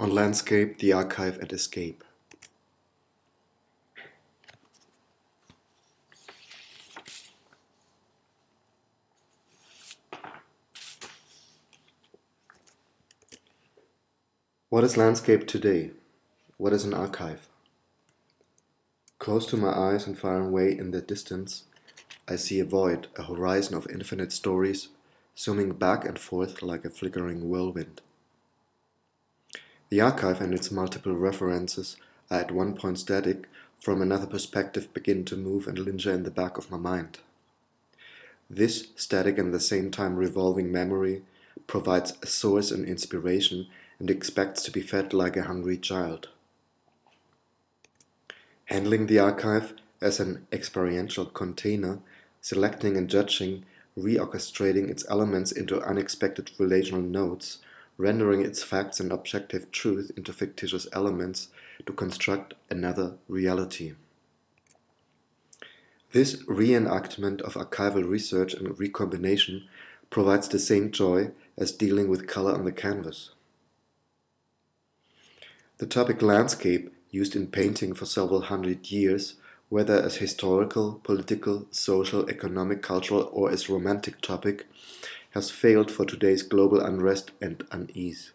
On landscape, the archive and escape. What is landscape today? What is an archive? Close to my eyes and far away in the distance, I see a void, a horizon of infinite stories, zooming back and forth like a flickering whirlwind. The archive and its multiple references are at one point static, from another perspective begin to move and linger in the back of my mind. This static and at the same time revolving memory provides a source and inspiration and expects to be fed like a hungry child. Handling the archive as an experiential container, selecting and judging, reorchestrating its elements into unexpected relational nodes, rendering its facts and objective truth into fictitious elements to construct another reality. This reenactment of archival research and recombination provides the same joy as dealing with color on the canvas. The topic landscape, used in painting for several hundred years, whether as historical, political, social, economic, cultural, or as romantic topic, has failed for today's global unrest and unease.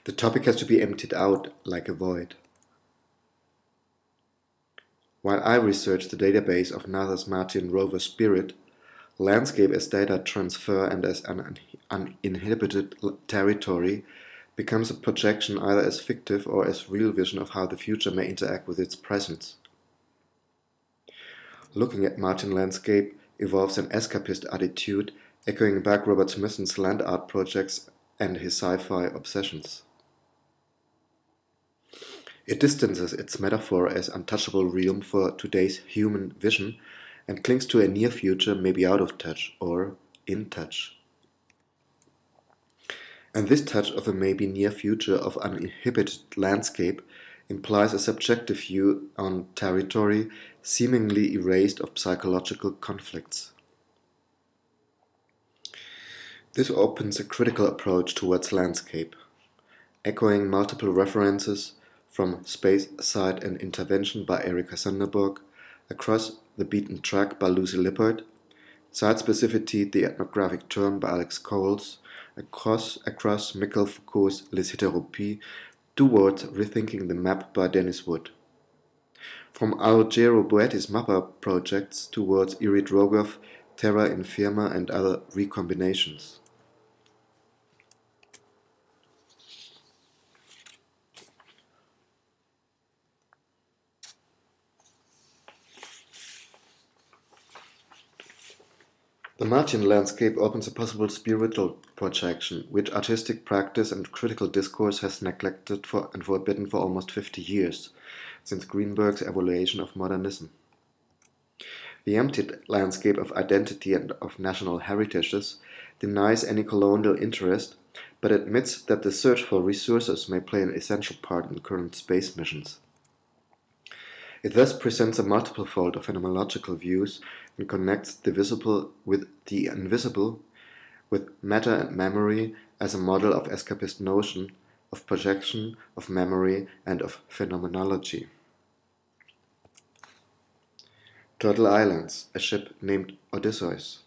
The topic has to be emptied out like a void. While I research the database of NASA's Martian rover Spirit, landscape as data transfer and as an uninhibited territory becomes a projection either as fictive or as real vision of how the future may interact with its presence. Looking at Martian landscape evolves an escapist attitude, echoing back Robert Smithson's land art projects and his sci-fi obsessions. It distances its metaphor as untouchable realm for today's human vision and clings to a near future maybe out of touch or in touch. And this touch of a maybe near future of uninhibited landscape implies a subjective view on territory seemingly erased of psychological conflicts. This opens a critical approach towards landscape, echoing multiple references from Space, Site and Intervention by Erika Sonderborg, Across the Beaten Track by Lucy Lippard, Site Specificity, the Ethnographic Term by Alex Coles, Across Michael Foucault's Les Heteropies, Towards Rethinking the Map by Dennis Wood. From Algero Boetti's MAPA projects towards Irit Rogoff, Terra Infirma and other recombinations. The Martian landscape opens a possible spiritual projection, which artistic practice and critical discourse has neglected and forbidden for almost 50 years, since Greenberg's evaluation of modernism. The emptied landscape of identity and of national heritages denies any colonial interest, but admits that the search for resources may play an essential part in current space missions. It thus presents a multiple fold of phenomenological views and connects the visible with the invisible, with matter and memory as a model of escapist notion, of projection, of memory, and of phenomenology. Turtle Islands, a ship named Odysseus.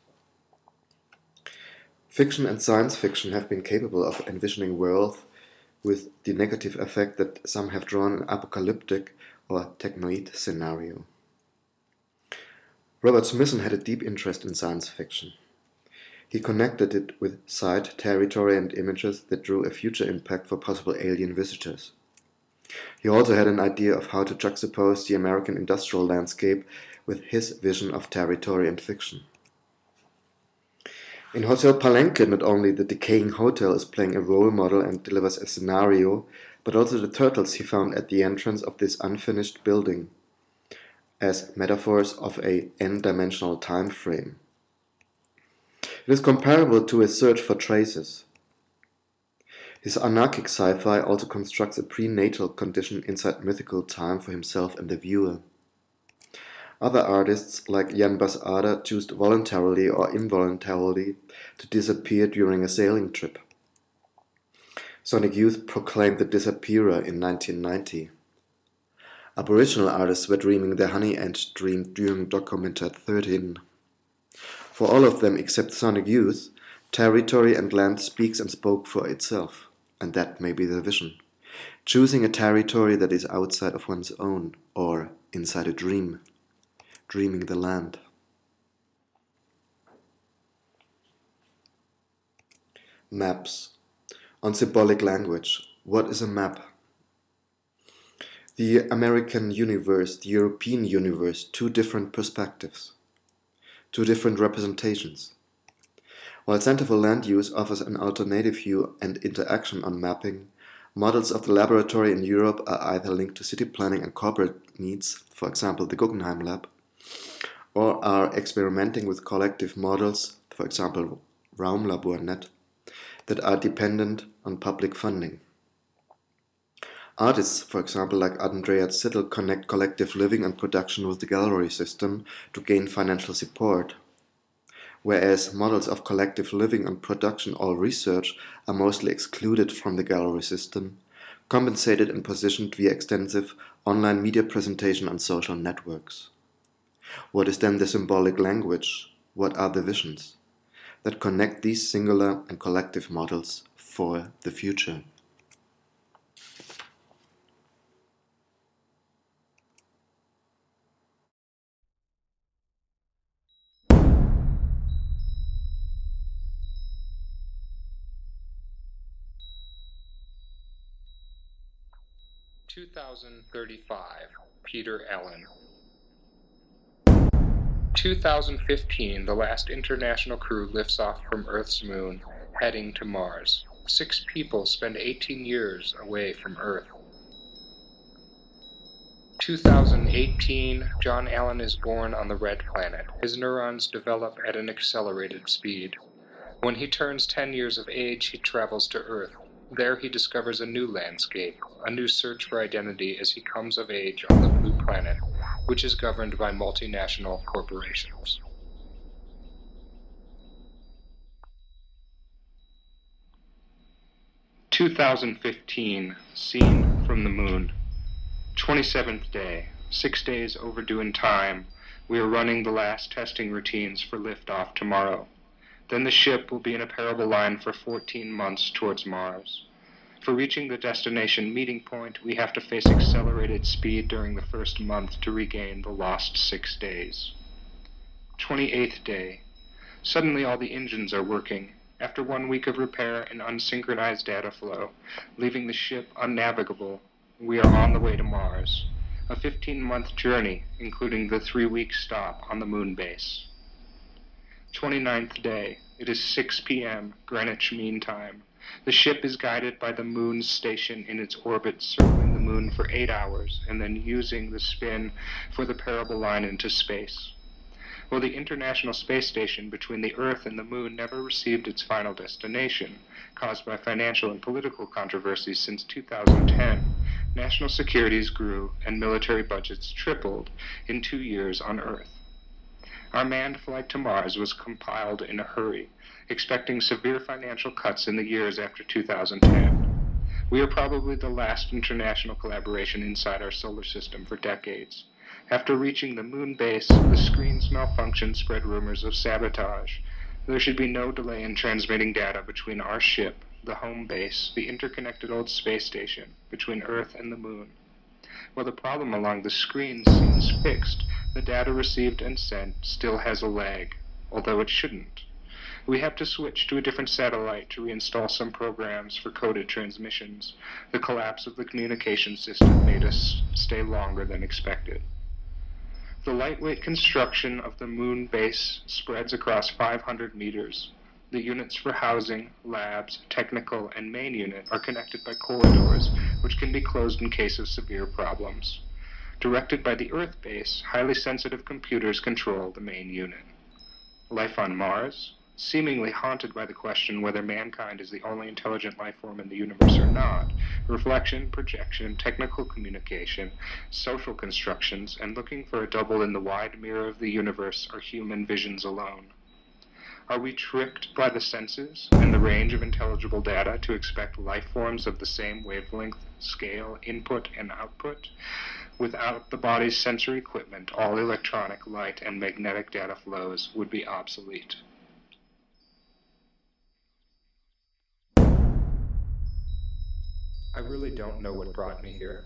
Fiction and science fiction have been capable of envisioning worlds with the negative effect that some have drawn an apocalyptic or technoid scenario. Robert Smithson had a deep interest in science fiction. He connected it with site, territory, and images that drew a future impact for possible alien visitors. He also had an idea of how to juxtapose the American industrial landscape with his vision of territory and fiction. In Hotel Palenque, not only the decaying hotel is playing a role model and delivers a scenario, but also the turtles he found at the entrance of this unfinished building, as metaphors of a n-dimensional time frame. It is comparable to a search for traces. His anarchic sci-fi also constructs a prenatal condition inside mythical time for himself and the viewer. Other artists, like Jan Bas Ader, choose voluntarily or involuntarily to disappear during a sailing trip. Sonic Youth proclaimed the disappearer in 1990. Aboriginal artists were dreaming their honey ant dream during documented 13. For all of them except Sonic Youth, territory and land speaks and spoke for itself, and that may be the vision. Choosing a territory that is outside of one's own, or inside a dream, dreaming the land. Maps. On symbolic language, what is a map? The American universe, the European universe, two different perspectives, two different representations. While Center for Land Use offers an alternative view and interaction on mapping, models of the laboratory in Europe are either linked to city planning and corporate needs, for example the Guggenheim Lab, or are experimenting with collective models, for example Raumlabornet, that are dependent on public funding. Artists, for example, like Andrea Zittel, connect collective living and production with the gallery system to gain financial support, whereas models of collective living and production or research are mostly excluded from the gallery system, compensated and positioned via extensive online media presentation on social networks. What is then the symbolic language? What are the visions that connect these singular and collective models for the future? (2035) Peter Allen. 2015, the last international crew lifts off from Earth's moon, heading to Mars. 6 people spend 18 years away from Earth. 2018, John Allen is born on the Red Planet. His neurons develop at an accelerated speed. When he turns 10 years of age, he travels to Earth. There he discovers a new landscape, a new search for identity as he comes of age on the blue planet, which is governed by multinational corporations. (2015) Scene from the Moon. 27th day. 6 days overdue in time. We are running the last testing routines for liftoff tomorrow. Then the ship will be in a parabol line for 14 months towards Mars. For reaching the destination meeting point, we have to face accelerated speed during the first month to regain the lost 6 days. 28th day. Suddenly all the engines are working. After 1 week of repair and unsynchronized data flow, leaving the ship unnavigable, we are on the way to Mars. A 15-month journey, including the 3-week stop on the moon base. 29th day. It is 6 p.m. Greenwich Mean Time. The ship is guided by the moon's station in its orbit, circling the moon for 8 hours, and then using the spin for the parabol line into space. Well, the International Space Station between the Earth and the moon never received its final destination, caused by financial and political controversies since 2010. National securities grew, and military budgets tripled in 2 years on Earth. Our manned flight to Mars was compiled in a hurry, expecting severe financial cuts in the years after 2010. We are probably the last international collaboration inside our solar system for decades. After reaching the moon base, the screen's malfunction spread rumors of sabotage. There should be no delay in transmitting data between our ship, the home base, the interconnected old space station, between Earth and the moon. While the problem along the screen seems fixed, the data received and sent still has a lag, although it shouldn't. We have to switch to a different satellite to reinstall some programs for coded transmissions. The collapse of the communication system made us stay longer than expected. The lightweight construction of the moon base spreads across 500 meters. The units for housing, labs, technical, and main unit are connected by corridors, which can be closed in case of severe problems. Directed by the Earth base, highly sensitive computers control the main unit. Life on Mars? Seemingly haunted by the question whether mankind is the only intelligent life form in the universe or not, reflection, projection, technical communication, social constructions, and looking for a double in the wide mirror of the universe are human visions alone. Are we tricked by the senses and the range of intelligible data to expect life forms of the same wavelength, scale, input, and output? Without the body's sensory equipment, all electronic, light, and magnetic data flows would be obsolete. I really don't know what brought me here.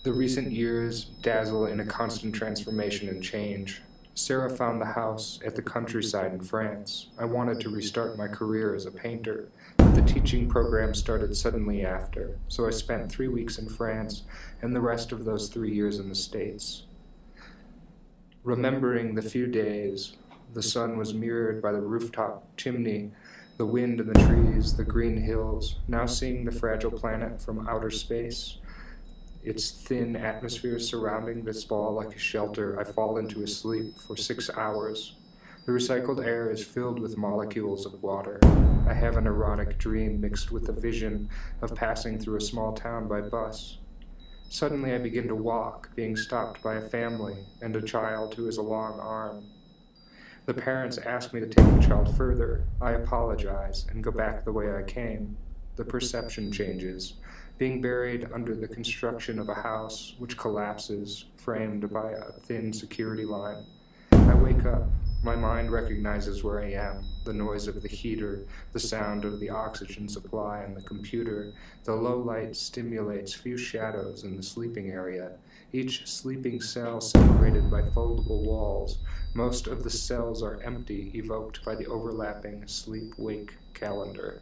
The recent years dazzle in a constant transformation and change. Sarah found the house at the countryside in France. I wanted to restart my career as a painter, but the teaching program started suddenly after, so I spent 3 weeks in France and the rest of those 3 years in the States. Remembering the few days, the sun was mirrored by the rooftop chimney, the wind and the trees, the green hills, now seeing the fragile planet from outer space, its thin atmosphere surrounding this ball like a shelter, I fall into a sleep for 6 hours. The recycled air is filled with molecules of water. I have an erotic dream mixed with a vision of passing through a small town by bus. Suddenly I begin to walk, being stopped by a family and a child who has a long arm. The parents ask me to take the child further. I apologize and go back the way I came. The perception changes, being buried under the construction of a house which collapses, framed by a thin security line. I wake up. My mind recognizes where I am, the noise of the heater, the sound of the oxygen supply and the computer. The low light stimulates few shadows in the sleeping area, each sleeping cell separated by foldable walls. Most of the cells are empty, evoked by the overlapping sleep-wake calendar.